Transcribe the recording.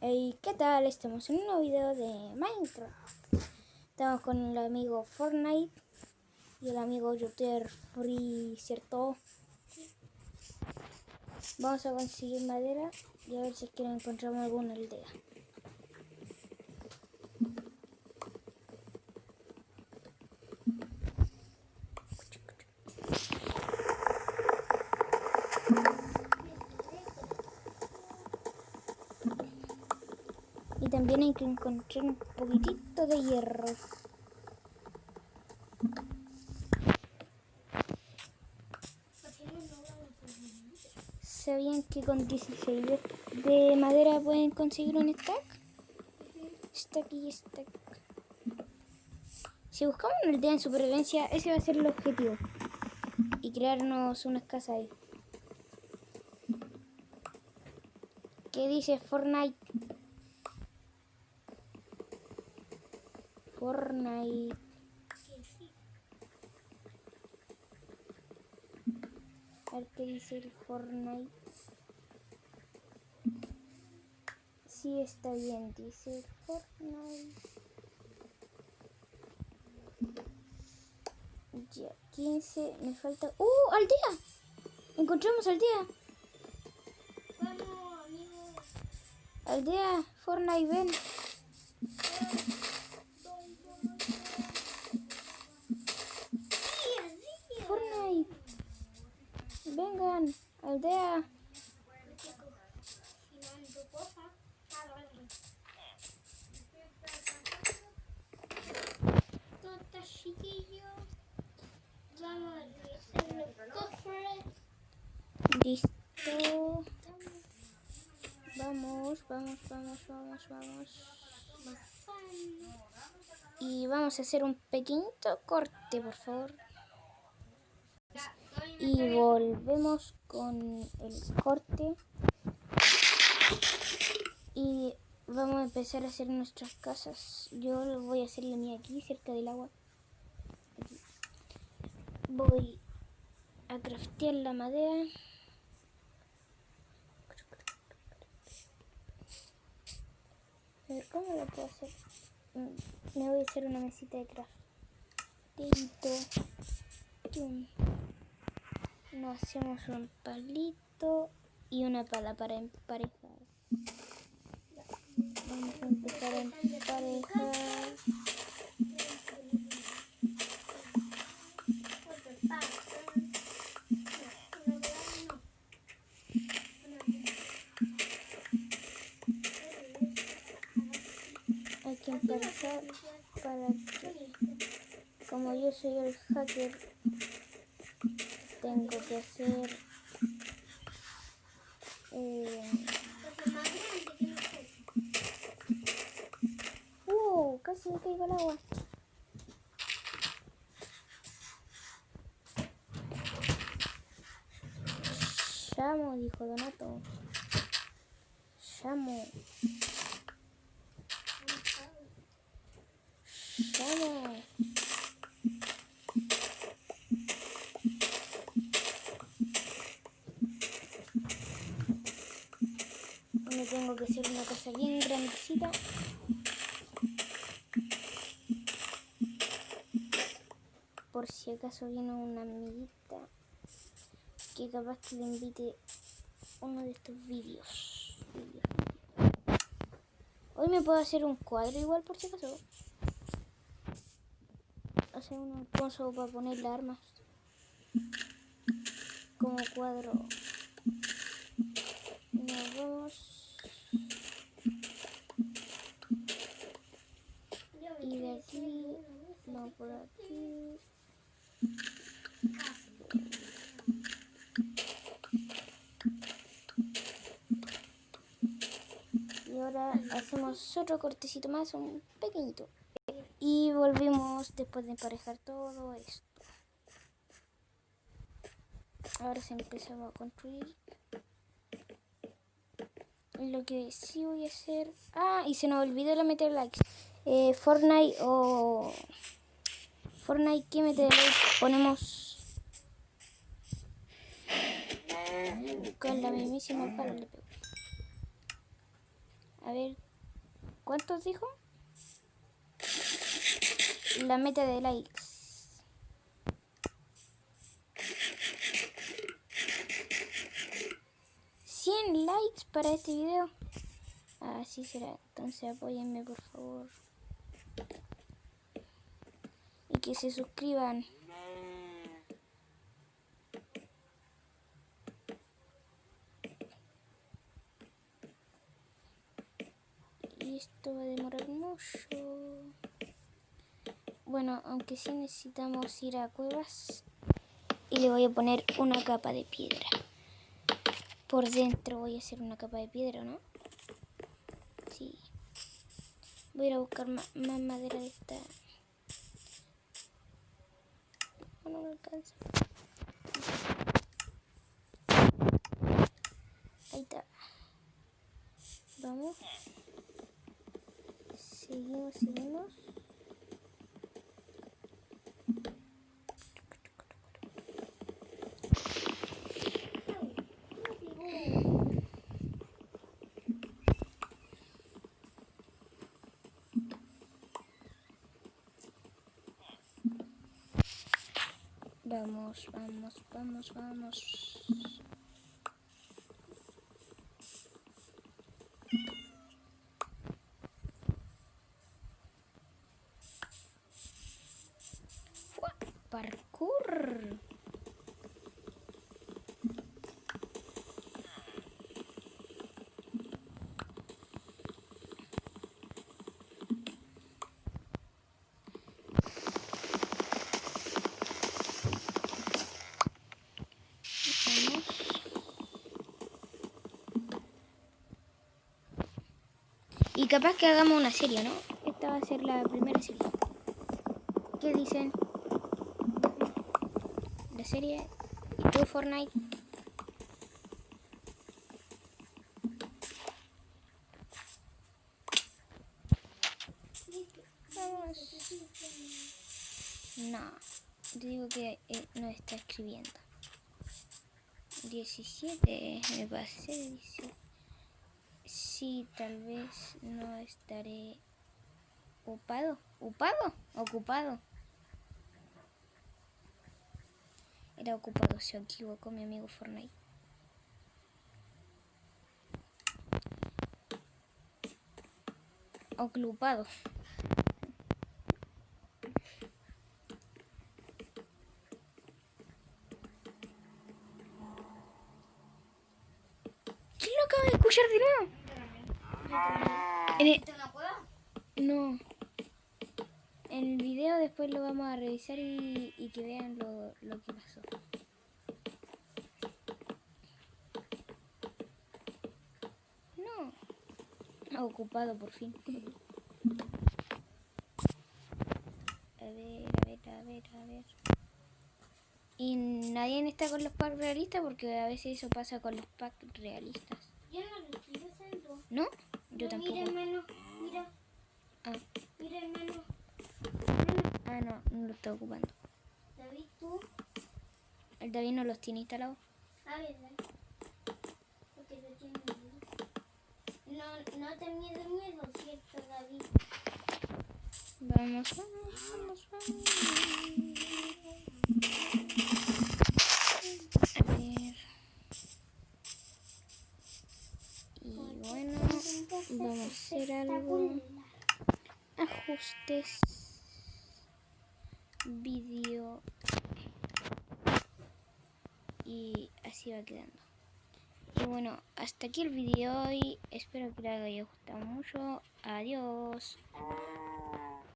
Hey, ¿qué tal? Estamos en un nuevo video de Minecraft. Estamos con el amigo Fortnite y el amigo youtuber Free, ¿cierto? Vamos a conseguir madera y a ver si es que encontramos alguna aldea. Y también hay que encontrar un poquitito de hierro. ¿Sabían que con 16 de madera pueden conseguir un stack? Stack y stack. Si buscamos una aldea en supervivencia, ese va a ser el objetivo. Y crearnos unas casas ahí. ¿Qué dice Fortnite? Fortnite. A ver qué dice el Fortnite. Sí, está bien, dice el Fortnite. Ya, 15, me falta... ¡Aldea! Encontramos aldea. Vamos, amigo. Aldea, Fortnite, ven. Fortnite, vengan, aldea. Chiquillos, vamos a revisar los cofres. Listo. Vamos. Y vamos a hacer un pequeñito corte, por favor. Y volvemos con el corte. Y vamos a empezar a hacer nuestras casas. Yo voy a hacer la mía aquí, cerca del agua. Aquí. Voy a craftear la madera. A ver, ¿cómo lo puedo hacer? Me voy a hacer una mesita de craftito. Nos hacemos un palito y una pala para emparejar. Vamos a empezar a emparejar. Hay que emparejar para que, como yo soy el hacker, tengo que hacer casi me caigo al agua. Llamo, dijo Donato. Llamo. Me tengo que hacer una casa bien grandecita. Por si acaso viene una amiguita que capaz que le invite uno de estos vídeos. Hoy me puedo hacer un cuadro igual por si acaso. Hacer un coso para poner las armas. Como cuadro. Nos vamos. Y de aquí, vamos por aquí. Y ahora hacemos otro cortecito más, un pequeñito. Y volvimos después de emparejar todo esto. Ahora se empezamos a construir. Lo que sí voy a hacer... y se nos olvidó la meter likes. Fortnite, ¿qué meter likes? Ponemos... Con la mismísima pala le pego. A ver, ¿cuántos dijo? La meta de likes. 100 likes para este video. Así será. Entonces apóyenme, por favor. Y que se suscriban. Y esto va a demorar mucho. Bueno, aunque sí necesitamos ir a cuevas. Y le voy a poner una capa de piedra. Por dentro voy a hacer una capa de piedra, ¿no? Sí. Voy a ir a buscar más madera de esta. No me alcanza. Ahí está. Vamos. Seguimos. Vamos. ¡Fua! Parkour. Vamos. Y capaz que hagamos una serie, ¿no? Esta va a ser la primera serie. ¿Qué dicen? La serie. ¿Y tú, Fortnite? Vamos. No. Te digo que no está escribiendo. 17. Me pasé de 17. Sí, tal vez no estaré ocupado. Era ocupado, se equivocó mi amigo Fortnite. Ocupado. ¿Quién lo acaba de escuchar de nuevo? No. En el video después lo vamos a revisar y que vean lo que pasó. No. Ocupado por fin. A ver. Y nadie está con los packs realistas porque a veces eso pasa con los packs realistas. Yo no lo estoy usando. ¿No? Yo tampoco. Mira, hermano, mira. Ah. Mira, hermano. Ah, no lo estoy ocupando. David, tú. El David no los tiene instalados. Ah, ¿verdad? Porque no tiene miedo. No te miedo, ¿cierto, David? Vamos. A ver. Y bueno, vamos a hacer algo. Ajustes. Vídeo. Y así va quedando. Y bueno, hasta aquí el vídeo de hoy. Espero que les haya gustado mucho. Adiós.